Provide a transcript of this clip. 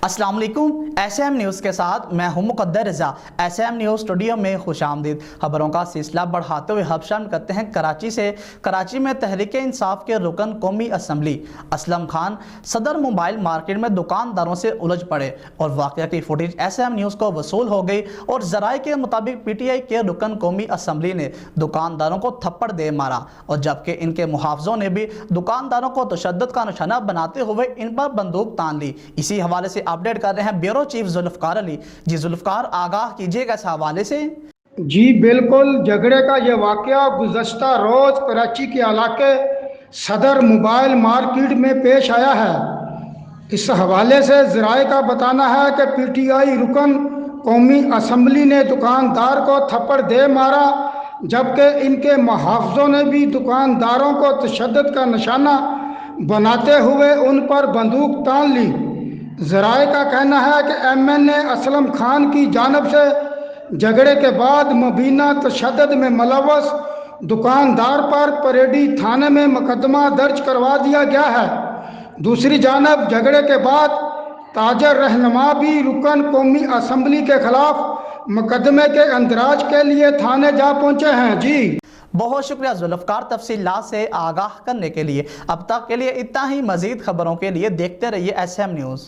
अस्सलाम वालेकुम। SM news के साथ मैं हूं मुक़द्दर रज़ा। एसएम न्यूज़ स्टूडियो में खुशामदीद। खबरों का सिलसिला बढ़ाते हुए अब शामिल करते हैं कराची से। कराची में तहरीक इंसाफ के रुकन कौमी असम्बली असलम खान सदर मोबाइल मार्केट में दुकानदारों से उलझ पड़े और वाक़या की फुटेज एसएम न्यूज़ को वसूल हो गई और ज़राए के मुताबिक पीटीआई के रुकन कौमी असम्बली ने दुकानदारों को थप्पड़ दे मारा और जबकि इनके मुहाफ़िज़ों ने भी दुकानदारों को तशद्दुद का निशाना बनाते हुए इन पर बंदूक तान ली। इसी हवाले से अपडेट कर रहे हैं ब्यूरो चीफ जुल्फकार अली। जी जुल्फकार, आगाह कीजिएगा इस हवाले से। जी बिल्कुल, झगड़े का यह वाक़या गुज़श्ता रोज़ कराची के इलाके सदर मोबाइल मार्केट में पेश आया है। इस हवाले से ज़राए का बताना है कि पीटीआई रुकन कौमी असम्बली ने दुकानदार को थप्पड़ दे मारा, जबकि इनके मुहाफ़िज़ों ने भी दुकानदारों को तशद्दुद का निशाना बनाते हुए उन पर बंदूक तान ली। ज़राए का कहना है कि एमएनए असलम खान की जानिब से झगड़े के बाद मुबीना तशद्दुद में मुलव्वस दुकानदार पर परेडी थाने में मुकदमा दर्ज करवा दिया गया है। दूसरी जानब झगड़े के बाद ताजर रहनुमा भी रुकन कौमी असम्बली के खिलाफ मुकदमे के अंदराज के लिए थाने जा पहुंचे हैं। जी बहुत शुक्रिया जुल्फकार तफसीलात से आगाह करने के लिए। अब तक के लिए इतना ही। मजीद खबरों के लिए देखते रहिए एसएम न्यूज़।